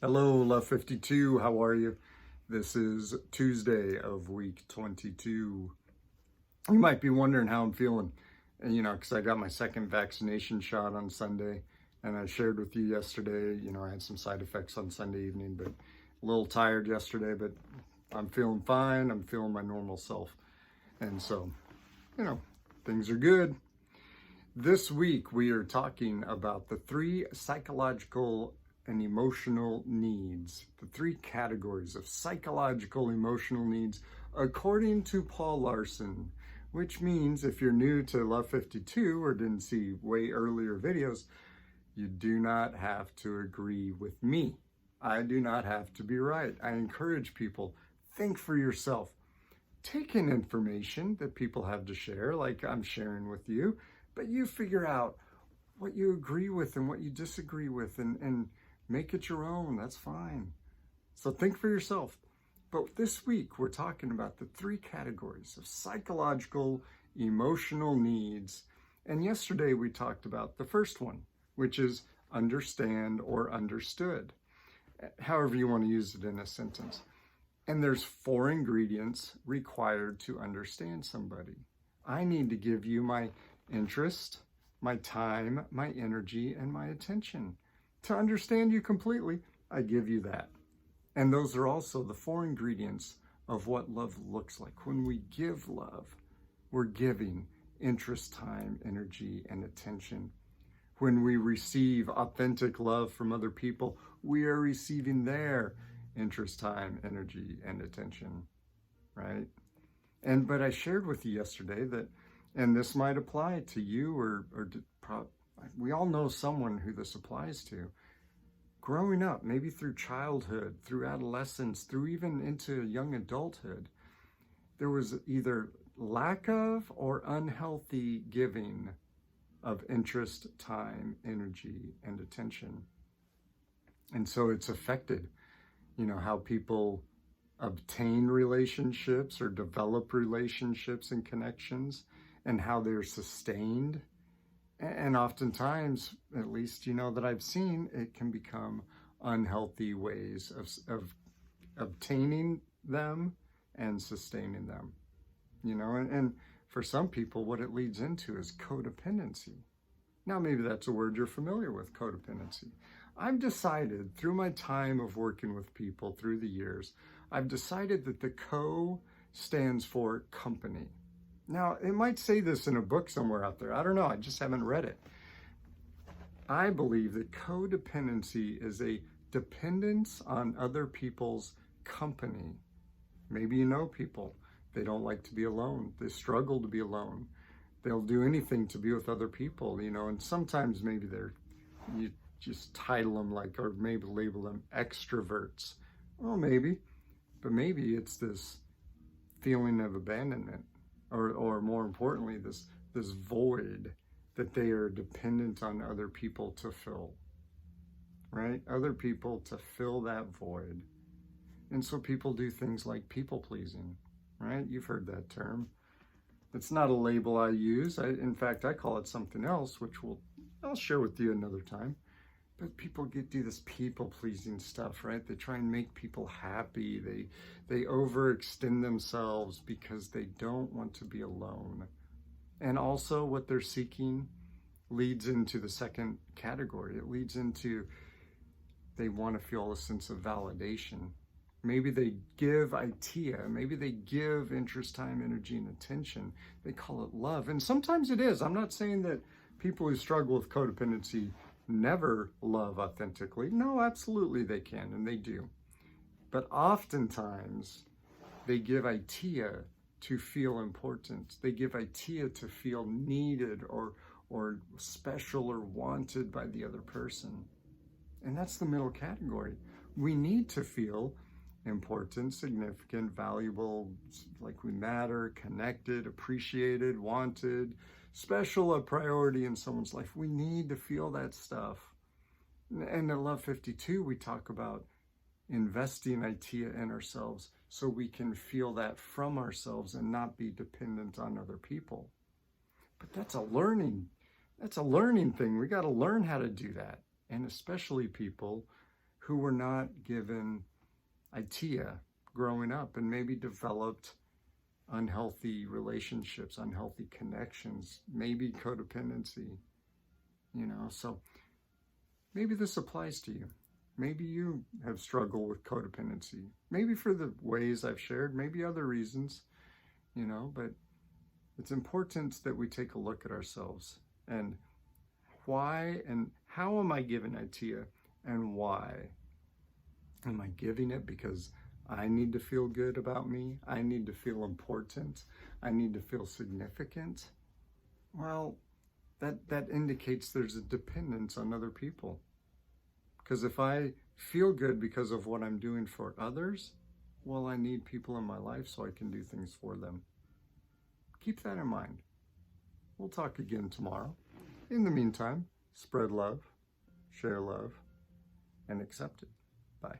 Hello, Love 52. How are you? This is Tuesday of week 22. You might be wondering how I'm feeling, because I got my second vaccination shot on Sunday, and I shared with you yesterday, I had some side effects on Sunday evening, but a little tired yesterday, but I'm feeling fine. I'm feeling my normal self. And so, things are good. This week, we are talking about the 3 psychological and emotional needs, the 3 categories of psychological emotional needs, according to Paul Larsen, which means if you're new to Love 52 or didn't see way earlier videos, you do not have to agree with me. I do not have to be right. I encourage people, think for yourself. Take in information that people have to share, like I'm sharing with you, but you figure out what you agree with and what you disagree with and make it your own. That's fine. So think for yourself. But this week, we're talking about the 3 categories of psychological, emotional needs. And yesterday, we talked about the first one, which is understand or understood, however you want to use it in a sentence. And there's 4 ingredients required to understand somebody. I need to give you my interest, my time, my energy, and my attention. To understand you completely, I give you that. And those are also the 4 ingredients of what love looks like. When we give love, we're giving interest, time, energy, and attention. When we receive authentic love from other people, we are receiving their interest, time, energy, and attention, right? But I shared with you yesterday that, and this might apply to you we all know someone who this applies to. Growing up, maybe through childhood, through adolescence, through even into young adulthood, there was either lack of or unhealthy giving of interest, time, energy, and attention. And so it's affected, how people obtain relationships or develop relationships and connections and how they're sustained. And oftentimes, at least, that I've seen, it can become unhealthy ways of obtaining them and sustaining them, and for some people, what it leads into is codependency. Now, maybe that's a word you're familiar with, codependency. I've decided through my time of working with people through the years, I've decided that the co stands for company. Now, it might say this in a book somewhere out there. I don't know. I just haven't read it. I believe that codependency is a dependence on other people's company. Maybe you know people. They don't like to be alone. They struggle to be alone. They'll do anything to be with other people, and sometimes maybe you just title them or maybe label them extroverts. Well, maybe, but maybe it's this feeling of abandonment. Or more importantly, this void that they are dependent on other people to fill, right? Other people to fill that void. And so people do things like people pleasing, right? You've heard that term. It's not a label I use. In fact, I call it something else, which I'll share with you another time. But people do this people-pleasing stuff, right? They try and make people happy. They overextend themselves because they don't want to be alone. And also what they're seeking leads into the second category. It leads into they want to feel a sense of validation. Maybe they give idea. Maybe they give interest, time, energy, and attention. They call it love. And sometimes it is. I'm not saying that people who struggle with codependency never love authentically. No, absolutely they can, and they do. But oftentimes, they give idea to feel important. They give idea to feel needed or special or wanted by the other person. And that's the middle category. We need to feel important, significant, valuable, like we matter, connected, appreciated, wanted, special, a priority in someone's life. We need to feel that stuff. And in Love 52, we talk about investing idea in ourselves so we can feel that from ourselves and not be dependent on other people. But that's a learning thing. We got to learn how to do that. And especially people who were not given idea growing up and maybe developed unhealthy relationships, unhealthy connections, maybe codependency, so maybe this applies to you. Maybe you have struggled with codependency, maybe for the ways I've shared, maybe other reasons, but it's important that we take a look at ourselves and why and how am I giving idea and why? Am I giving it because I need to feel good about me? I need to feel important. I need to feel significant. Well, that indicates there's a dependence on other people. Because if I feel good because of what I'm doing for others, well, I need people in my life so I can do things for them. Keep that in mind. We'll talk again tomorrow. In the meantime, spread love, share love, and accept it. Bye.